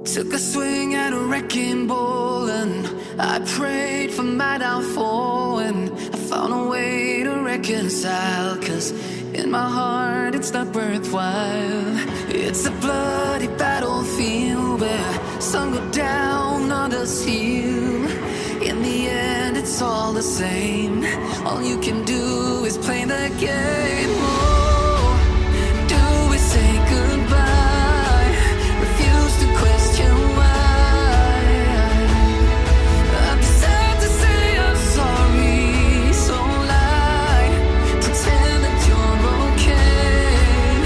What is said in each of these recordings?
Took a swing at a wrecking ball and I prayed for my downfall, and I found a way to reconcile, 'cause in my heart it's not worthwhile. It's a bloody battlefield where some go down, others heal. In the end it's all the same. All you can do is play the game. Oh, do we say goodbye? Refuse to question why. I'm sad to say I'm sorry, so lie. Pretend that you're okay.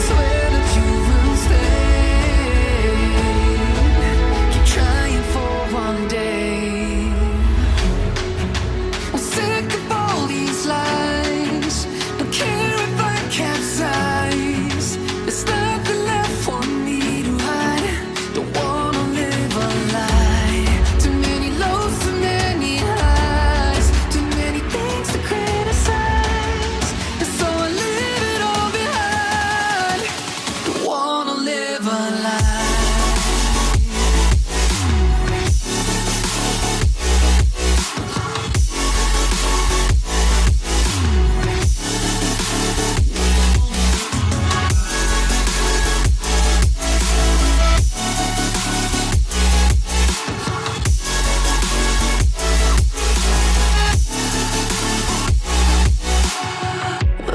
Swear that you will stay. Keep trying for one day. I'm sick of all these lies. Don't care if I capsize. There's nothing left for me to hide. Don't wanna live a lie. Too many lows, too many highs. Too many things to criticize. And so I leave it all behind. Don't wanna live a lie.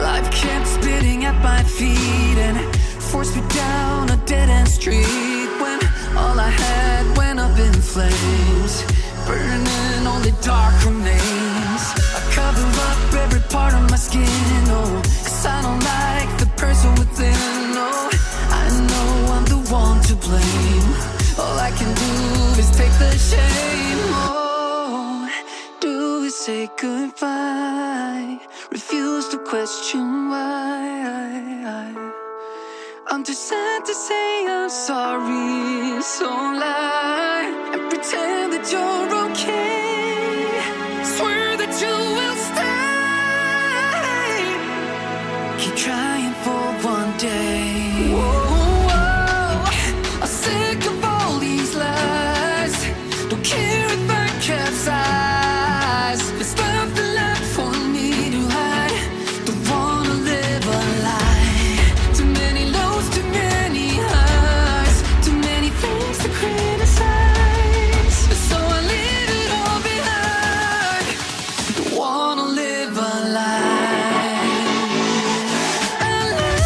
Life kept spitting at my feet and forced me down a dead-end street, when all I had went up in flames, burning only dark remains. I cover up every part of my skin, oh, 'cause I don't like the person within. Oh, I know I'm the one to blame. All I can do is take the shame. Oh, do we say goodbye? Refuse to question why. I'm too sad to say I'm sorry, so lie and pretend that you're okay. Swear that you will stay. Keep trying for one day. Whoa, I'm sick of all these lies. Don't care if I capsize. There's nothing left for me to hide. Don't wanna live a lie. Too many lows, too many highs. Too many things to criticize. So I leave it all behind. Don't wanna live a lie. A lie.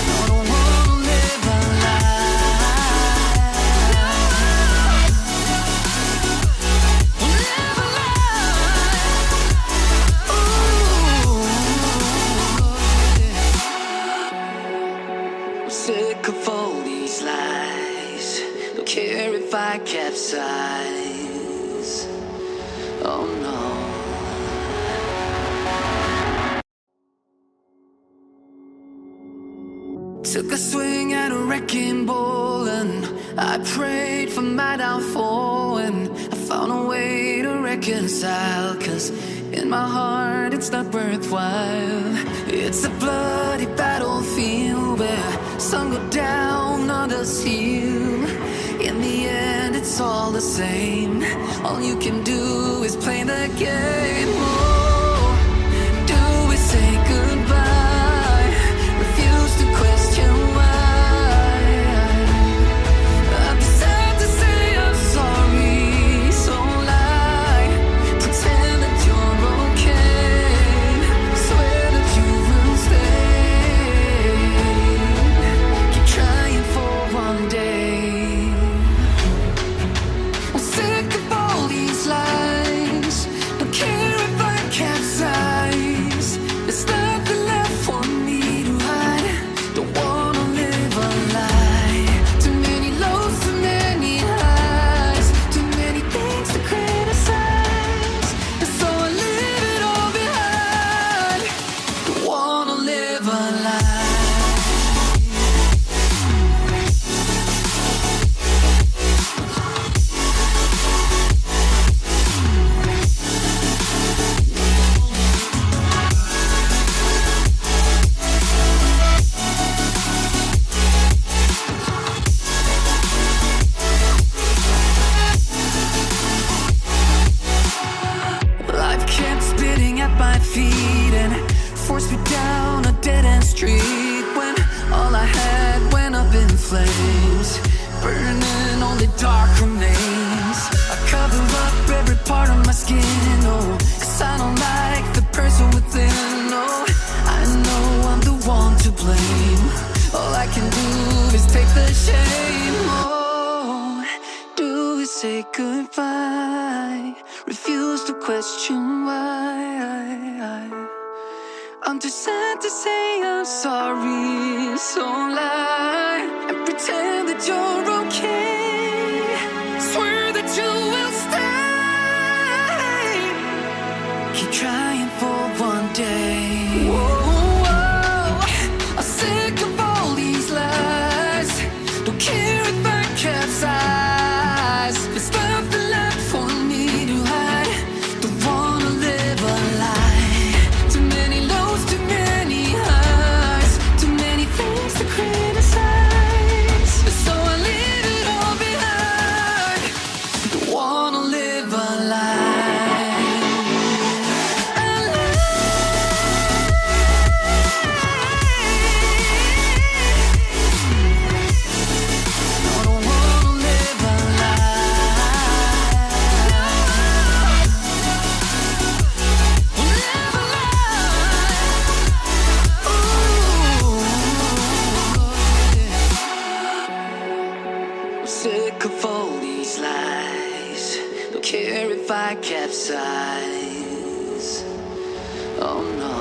No, I don't wanna live a lie. Live a lie. Ooh. I'm sick of all these lies. Don't care if I capsize. Oh no. Took a swing at a wrecking ball and I prayed for my downfall, and I found a way to reconcile, 'cause in my heart it's not worthwhile. It's a bloody battlefield where some go down, others heal. In the end it's all the same. All you can do is play the game. Oh, do we say goodbye? Refuse to question why. I'm sad to say I'm sorry, so lie. Pretend that you're okay. Swear that you will stay. Keep trying for one day. I'm sick of all these lies. Don't care if I forced me down a dead-end street when all I had went up in flames, burning only dark remains. I cover up every part of my skin, oh, 'cause I don't like the person within, oh. I know I'm the one to blame. All I can do is take the shame, oh. Do we say goodbye? Refuse to question why. I'm too sad to say I'm sorry, so lie and pretend that you're okay. Swear that you will stay. Keep trying for one day. Whoa, I'm sick of all these lies. Don't care if I capsize. There's nothing left for me to hide. Don't wanna live a lie. Too many lows, too many highs, too many things to criticize. So I leave it all behind. Don't wanna live a lie. Sick of all these lies. Don't care if I capsize. Oh no.